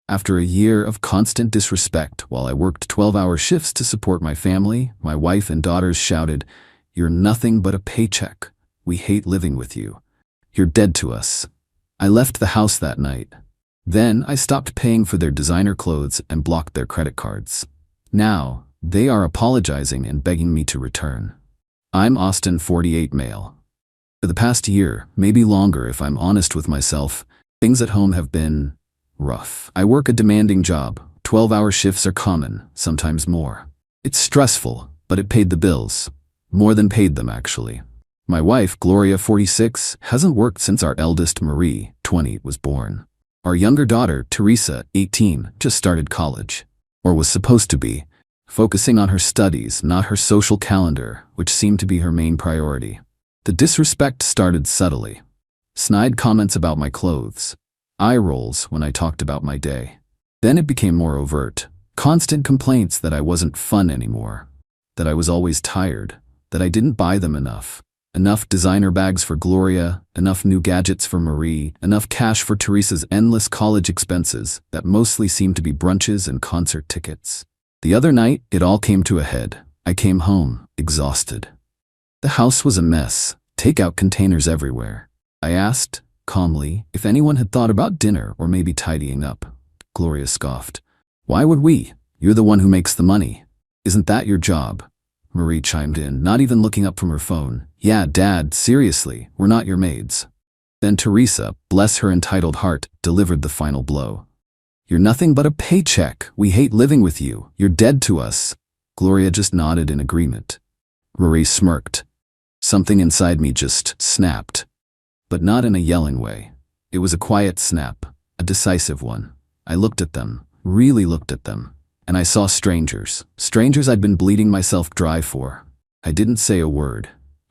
After a year of constant disrespect while I worked 12-hour shifts to support my family, my wife and daughters shouted, "You're nothing but a paycheck. We hate living with you. You're dead to us." I left the house that night. Then I stopped paying for their designer clothes and blocked their credit cards. Now, they are apologizing and begging me to return. I'm Austin, 48 male. For the past year, maybe longer if I'm honest with myself, things at home have been rough. I work a demanding job. 12-hour shifts are common, sometimes more. It's stressful, but it paid the bills. More than paid them, actually. My wife, Gloria, 46, hasn't worked since our eldest, Marie, 20, was born. Our younger daughter, Teresa, 18, just started college. Or was supposed to be, focusing on her studies, not her social calendar, which seemed to be her main priority. The disrespect started subtly. Snide comments about my clothes. Eye rolls when I talked about my day. Then it became more overt. Constant complaints that I wasn't fun anymore. That I was always tired. That I didn't buy them enough. Enough designer bags for Gloria, enough new gadgets for Marie, enough cash for Teresa's endless college expenses that mostly seemed to be brunches and concert tickets. The other night, it all came to a head. I came home, exhausted. The house was a mess, takeout containers everywhere. I asked, calmly, if anyone had thought about dinner or maybe tidying up. Gloria scoffed. "Why would we? You're the one who makes the money. Isn't that your job?" Marie chimed in, not even looking up from her phone. "Yeah, Dad, seriously, we're not your maids." Then Teresa, bless her entitled heart, delivered the final blow. "You're nothing but a paycheck. We hate living with you. You're dead to us." Gloria just nodded in agreement. Marie smirked. Something inside me just snapped. But not in a yelling way. It was a quiet snap, a decisive one. I looked at them, really looked at them. And I saw strangers. Strangers I'd been bleeding myself dry for. I didn't say a word.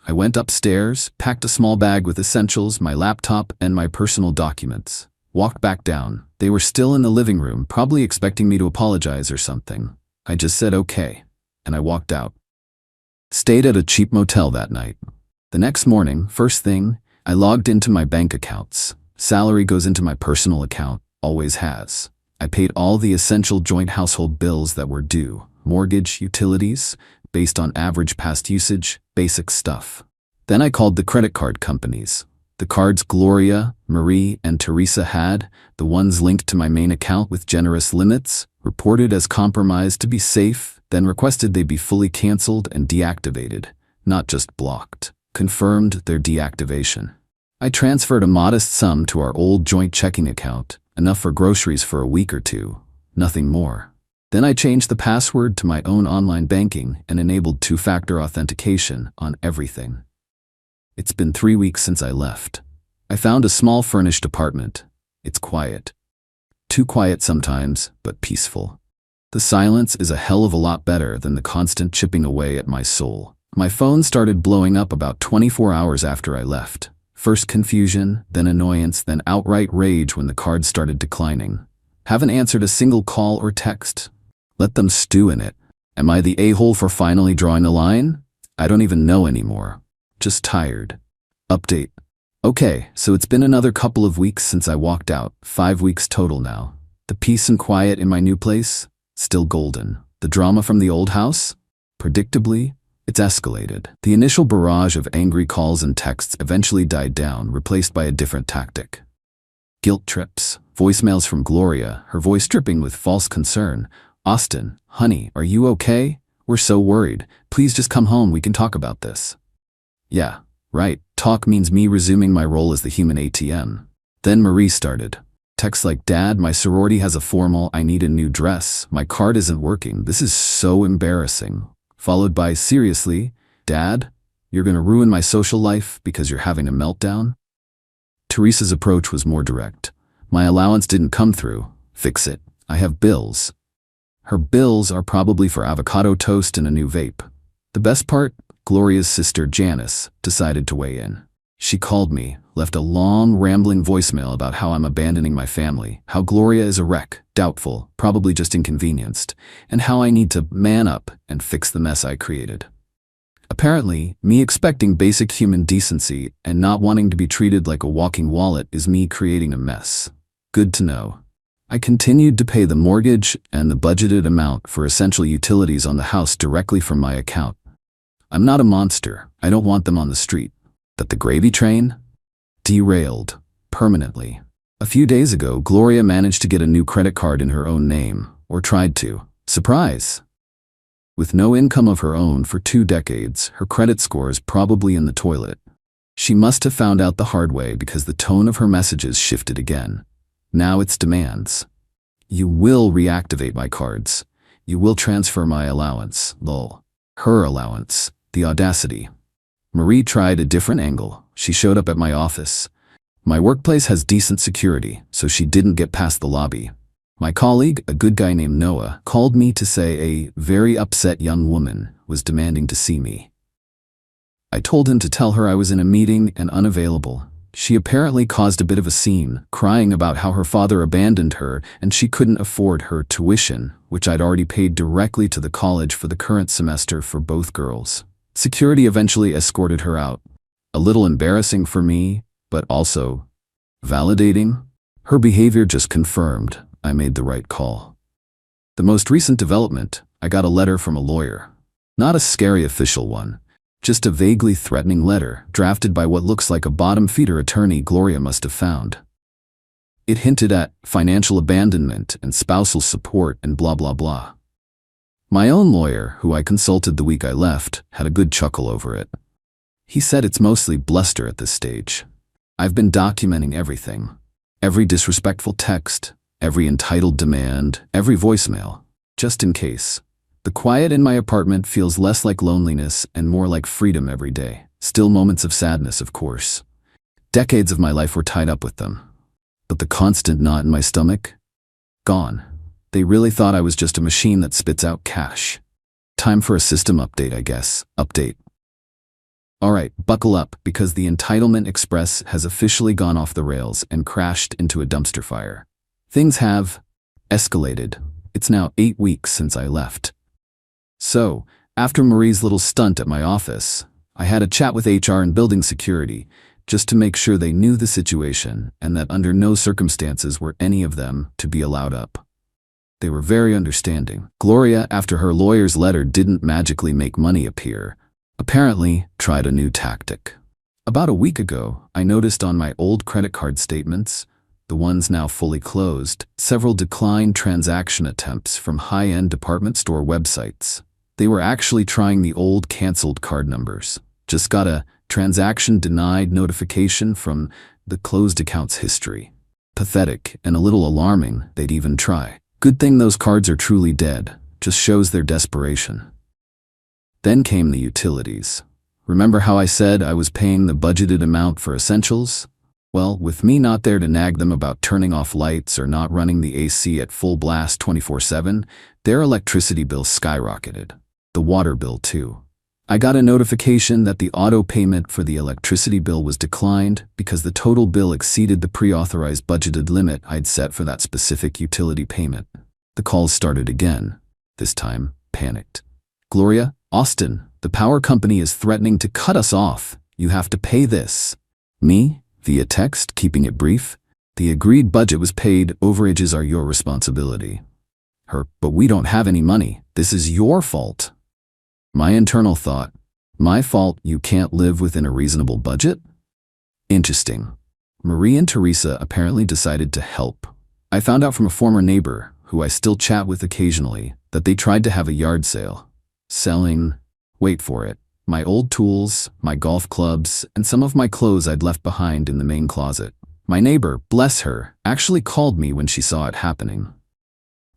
I went upstairs, packed a small bag with essentials, my laptop, and my personal documents. Walked back down. They were still in the living room, probably expecting me to apologize or something. I just said okay, and I walked out. Stayed at a cheap motel that night. The next morning, first thing, I logged into my bank accounts. Salary goes into my personal account, always has. I paid all the essential joint household bills that were due, mortgage, utilities, based on average past usage, basic stuff. Then I called the credit card companies. The cards Gloria, Marie, and Teresa had, the ones linked to my main account with generous limits, reported as compromised to be safe, then requested they be fully canceled and deactivated, not just blocked. Confirmed their deactivation. I transferred a modest sum to our old joint checking account, enough for groceries for a week or two, nothing more. Then I changed the password to my own online banking and enabled two-factor authentication on everything. It's been 3 weeks since I left. I found a small furnished apartment. It's quiet. Too quiet sometimes, but peaceful. The silence is a hell of a lot better than the constant chipping away at my soul. My phone started blowing up about 24 hours after I left. First confusion, then annoyance, then outright rage when the cards started declining. Haven't answered a single call or text. Let them stew in it. Am I the a-hole for finally drawing a line? I don't even know anymore. Just tired. Update. Okay, so it's been another couple of weeks since I walked out, 5 weeks total now. The peace and quiet in my new place? Still golden. The drama from the old house? Predictably, it's escalated. The initial barrage of angry calls and texts eventually died down, replaced by a different tactic. Guilt trips, voicemails from Gloria, her voice dripping with false concern. "Austin, honey, are you okay? We're so worried. Please just come home, we can talk about this." Yeah, right. Talk means me resuming my role as the human ATM. Then Marie started. Texts like, "Dad, my sorority has a formal, I need a new dress. My card isn't working. This is so embarrassing." Followed by, "Seriously, Dad, you're gonna ruin my social life because you're having a meltdown?" Teresa's approach was more direct. "My allowance didn't come through. Fix it. I have bills." Her bills are probably for avocado toast and a new vape. The best part? Gloria's sister, Janice, decided to weigh in. She called me, left a long, rambling voicemail about how I'm abandoning my family, how Gloria is a wreck, doubtful, probably just inconvenienced, and how I need to man up and fix the mess I created. Apparently, me expecting basic human decency and not wanting to be treated like a walking wallet is me creating a mess. Good to know. I continued to pay the mortgage and the budgeted amount for essential utilities on the house directly from my account. I'm not a monster. I don't want them on the street. But the gravy train? Derailed. Permanently. A few days ago, Gloria managed to get a new credit card in her own name, or tried to. Surprise! With no income of her own for 2 decades, her credit score is probably in the toilet. She must have found out the hard way because the tone of her messages shifted again. Now it's demands. You will reactivate my cards. You will transfer my allowance. Lol. Her allowance. The audacity. Marie tried a different angle. She showed up at my office. My workplace has decent security, so she didn't get past the lobby. My colleague, a good guy named Noah, called me to say a very upset young woman was demanding to see me. I told him to tell her I was in a meeting and unavailable. She apparently caused a bit of a scene, crying about how her father abandoned her and she couldn't afford her tuition, which I'd already paid directly to the college for the current semester for both girls. Security eventually escorted her out. A little embarrassing for me, but also validating. Her behavior just confirmed I made the right call. The most recent development, I got a letter from a lawyer. Not a scary official one. Just a vaguely threatening letter, drafted by what looks like a bottom-feeder attorney Gloria must have found. It hinted at financial abandonment and spousal support and blah blah blah. My own lawyer, who I consulted the week I left, had a good chuckle over it. He said it's mostly bluster at this stage. I've been documenting everything. Every disrespectful text, every entitled demand, every voicemail, just in case. The quiet in my apartment feels less like loneliness and more like freedom every day. Still moments of sadness, of course. Decades of my life were tied up with them. But the constant knot in my stomach? Gone. They really thought I was just a machine that spits out cash. Time for a system update, I guess. Update. Alright, buckle up, because the Entitlement Express has officially gone off the rails and crashed into a dumpster fire. Things have escalated. It's now 8 weeks since I left. So, after Marie's little stunt at my office, I had a chat with HR and building security, just to make sure they knew the situation and that under no circumstances were any of them to be allowed up. They were very understanding. Gloria, after her lawyer's letter didn't magically make money appear, apparently tried a new tactic. About a week ago, I noticed on my old credit card statements, the ones now fully closed, several declined transaction attempts from high-end department store websites. They were actually trying the old canceled card numbers. Just got a transaction denied notification from the closed account's history. Pathetic and a little alarming, they'd even try. Good thing those cards are truly dead. Just shows their desperation. Then came the utilities. Remember how I said I was paying the budgeted amount for essentials? Well, with me not there to nag them about turning off lights or not running the AC at full blast 24/7, their electricity bill skyrocketed. The water bill too. I got a notification that the auto payment for the electricity bill was declined because the total bill exceeded the pre-authorized budgeted limit I'd set for that specific utility payment. The calls started again. This time, panicked. Gloria, Austin, the power company is threatening to cut us off. You have to pay this. Me? Via text, keeping it brief. The agreed budget was paid. Overages are your responsibility. Her, but we don't have any money. This is your fault. My internal thought, my fault you can't live within a reasonable budget? Interesting. Marie and Teresa apparently decided to help. I found out from a former neighbor, who I still chat with occasionally, that they tried to have a yard sale. Selling, wait for it, my old tools, my golf clubs, and some of my clothes I'd left behind in the main closet. My neighbor, bless her, actually called me when she saw it happening.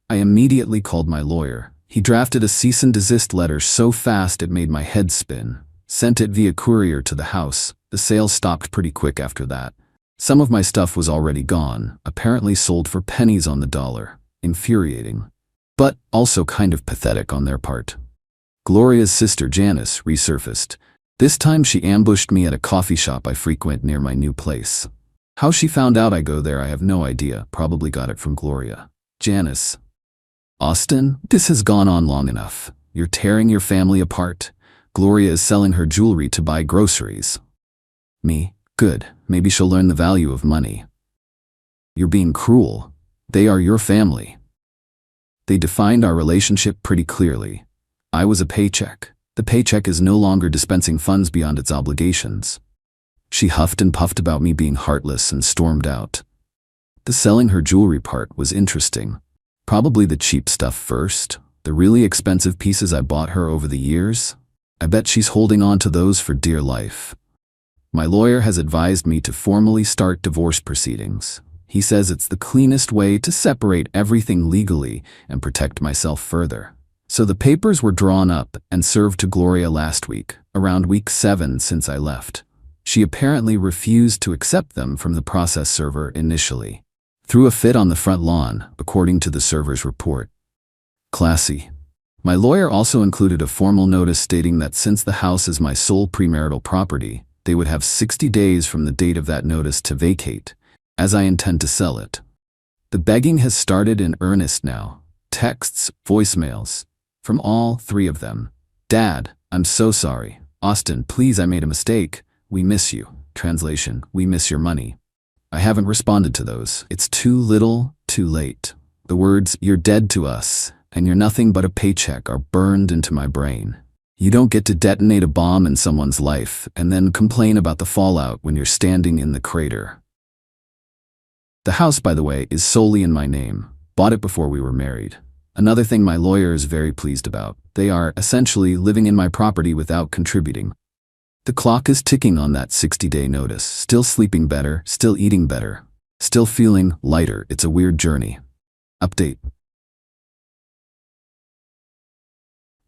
I immediately called my lawyer. He drafted a cease and desist letter so fast it made my head spin. Sent it via courier to the house. The sale stopped pretty quick after that. Some of my stuff was already gone, apparently sold for pennies on the dollar. Infuriating. But also kind of pathetic on their part. Gloria's sister Janice resurfaced. This time she ambushed me at a coffee shop I frequent near my new place. How she found out I go there I have no idea, probably got it from Gloria. Janice. Austin, this has gone on long enough. You're tearing your family apart. Gloria is selling her jewelry to buy groceries. Me? Good. Maybe she'll learn the value of money. You're being cruel. They are your family. They defined our relationship pretty clearly. I was a paycheck. The paycheck is no longer dispensing funds beyond its obligations. She huffed and puffed about me being heartless and stormed out. The selling her jewelry part was interesting. Probably the cheap stuff first, the really expensive pieces I bought her over the years. I bet she's holding on to those for dear life. My lawyer has advised me to formally start divorce proceedings. He says it's the cleanest way to separate everything legally and protect myself further. So the papers were drawn up and served to Gloria last week, around week 7 since I left. She apparently refused to accept them from the process server initially. Threw a fit on the front lawn, according to the server's report. Classy. My lawyer also included a formal notice stating that since the house is my sole premarital property, they would have 60 days from the date of that notice to vacate, as I intend to sell it. The begging has started in earnest now. Texts, voicemails, from all 3 of them. Dad, I'm so sorry. Austin, please, I made a mistake. We miss you. Translation, we miss your money. I haven't responded to those. It's too little, too late. The words, you're dead to us, and you're nothing but a paycheck are burned into my brain. You don't get to detonate a bomb in someone's life and then complain about the fallout when you're standing in the crater. The house, by the way, is solely in my name. Bought it before we were married. Another thing my lawyer is very pleased about. They are essentially living in my property without contributing. The clock is ticking on that 60-day notice. Still sleeping better, still eating better, still feeling lighter. It's a weird journey. Update.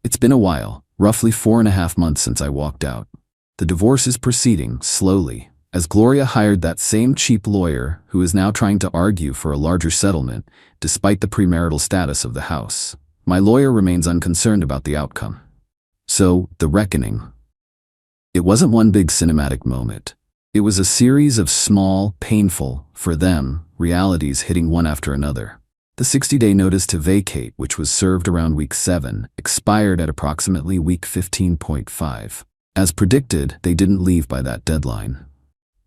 It's been a while, roughly 4.5 months since I walked out. The divorce is proceeding slowly, as Gloria hired that same cheap lawyer who is now trying to argue for a larger settlement, despite the premarital status of the house. My lawyer remains unconcerned about the outcome. So, the reckoning. It wasn't one big cinematic moment. It was a series of small, painful, for them, realities hitting one after another. The 60-day notice to vacate, which was served around week 7, expired at approximately week 15.5. As predicted, they didn't leave by that deadline.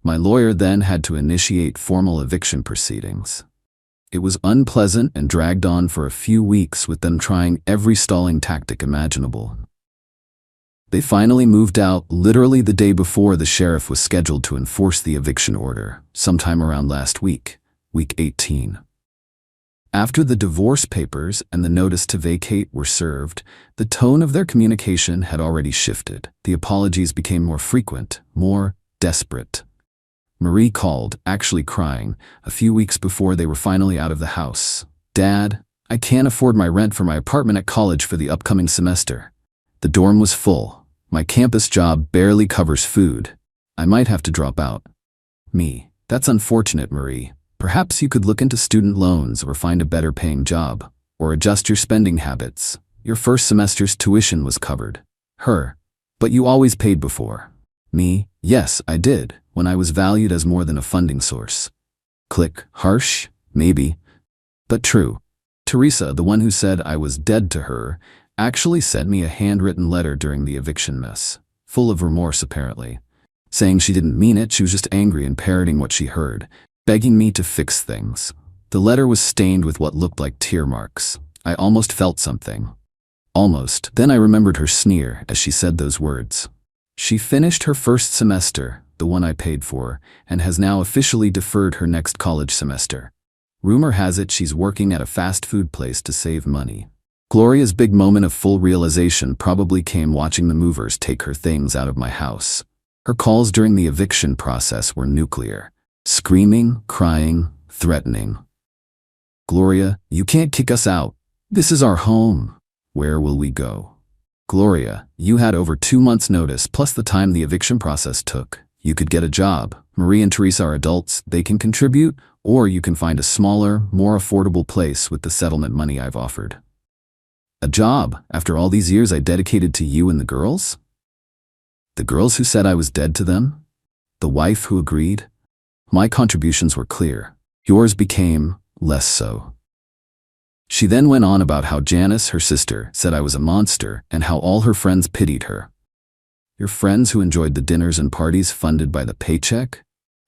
My lawyer then had to initiate formal eviction proceedings. It was unpleasant and dragged on for a few weeks with them trying every stalling tactic imaginable. They finally moved out literally the day before the sheriff was scheduled to enforce the eviction order, sometime around last week, week 18. After the divorce papers and the notice to vacate were served, the tone of their communication had already shifted. The apologies became more frequent, more desperate. Marie called, actually crying, a few weeks before they were finally out of the house. Dad, I can't afford my rent for my apartment at college for the upcoming semester. The dorm was full. My campus job barely covers food. I might have to drop out. Me, that's unfortunate, Marie. Perhaps you could look into student loans or find a better paying job, or adjust your spending habits. Your first semester's tuition was covered. Her, but you always paid before. Me, yes, I did, when I was valued as more than a funding source. Click, harsh, maybe, but true. Teresa, the one who said I was dead to her, actually sent me a handwritten letter during the eviction mess, full of remorse apparently, saying she didn't mean it, she was just angry and parroting what she heard, begging me to fix things. The letter was stained with what looked like tear marks. I almost felt something. Almost. Then I remembered her sneer as she said those words. She finished her first semester, the one I paid for, and has now officially deferred her next college semester. Rumor has it she's working at a fast food place to save money. Gloria's big moment of full realization probably came watching the movers take her things out of my house. Her calls during the eviction process were nuclear. Screaming, crying, threatening. Gloria, you can't kick us out. This is our home. Where will we go? Gloria, you had over 2 months' notice plus the time the eviction process took. You could get a job. Marie and Teresa are adults, they can contribute, or you can find a smaller, more affordable place with the settlement money I've offered. A job, after all these years I dedicated to you and the girls? The girls who said I was dead to them? The wife who agreed? My contributions were clear. Yours became less so. She then went on about how Janice, her sister, said I was a monster and how all her friends pitied her. Your friends who enjoyed the dinners and parties funded by the paycheck?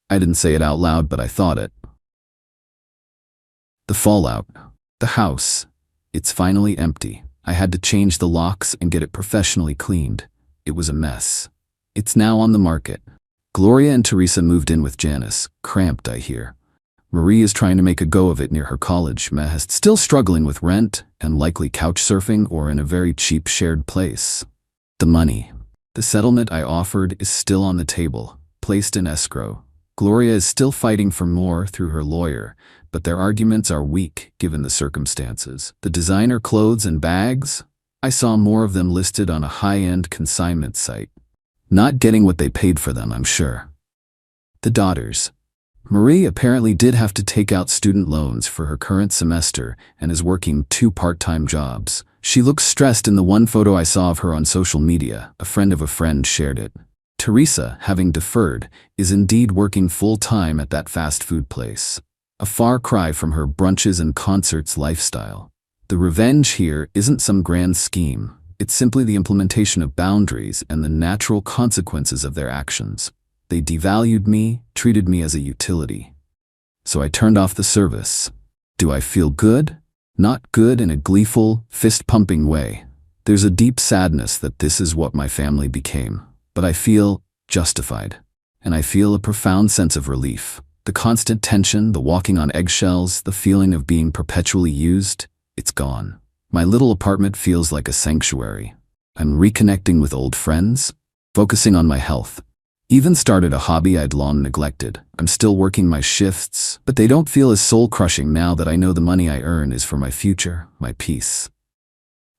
I didn't say it out loud, but I thought it. The fallout. The house. It's finally empty. I had to change the locks and get it professionally cleaned. It was a mess. It's now on the market. Gloria and Teresa moved in with Janice, cramped, I hear. Marie is trying to make a go of it near her college. Meh is still struggling with rent and likely couch surfing or in a very cheap shared place. The money. The settlement I offered is still on the table, placed in escrow. Gloria is still fighting for more through her lawyer, but their arguments are weak given the circumstances. The designer clothes and bags? I saw more of them listed on a high-end consignment site. Not getting what they paid for them, I'm sure. The daughters. Marie apparently did have to take out student loans for her current semester and is working 2 part-time jobs. She looks stressed in the one photo I saw of her on social media. A friend of a friend shared it. Teresa, having deferred, is indeed working full-time at that fast food place. A far cry from her brunches and concerts lifestyle. The revenge here isn't some grand scheme. It's simply the implementation of boundaries and the natural consequences of their actions. They devalued me, treated me as a utility. So I turned off the service. Do I feel good? Not good in a gleeful, fist-pumping way. There's a deep sadness that this is what my family became. But I feel justified. And I feel a profound sense of relief. The constant tension, the walking on eggshells, the feeling of being perpetually used, it's gone. My little apartment feels like a sanctuary. I'm reconnecting with old friends, focusing on my health. Even started a hobby I'd long neglected. I'm still working my shifts, but they don't feel as soul-crushing now that I know the money I earn is for my future, my peace.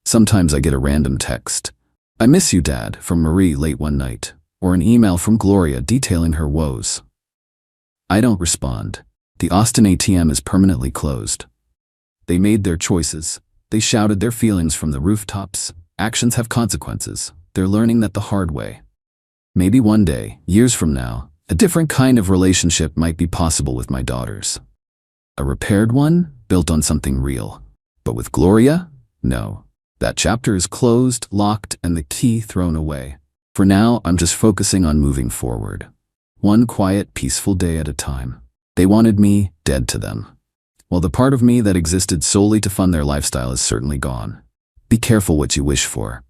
Sometimes I get a random text. "I miss you, Dad," from Marie late one night, or an email from Gloria detailing her woes. I don't respond. The Austin ATM is permanently closed. They made their choices. They shouted their feelings from the rooftops. Actions have consequences. They're learning that the hard way. Maybe one day, years from now, a different kind of relationship might be possible with my daughters. A repaired one, built on something real. But with Gloria? No. That chapter is closed, locked, and the key thrown away. For now, I'm just focusing on moving forward. One quiet, peaceful day at a time. They wanted me dead to them. Well, the part of me that existed solely to fund their lifestyle is certainly gone. Be careful what you wish for.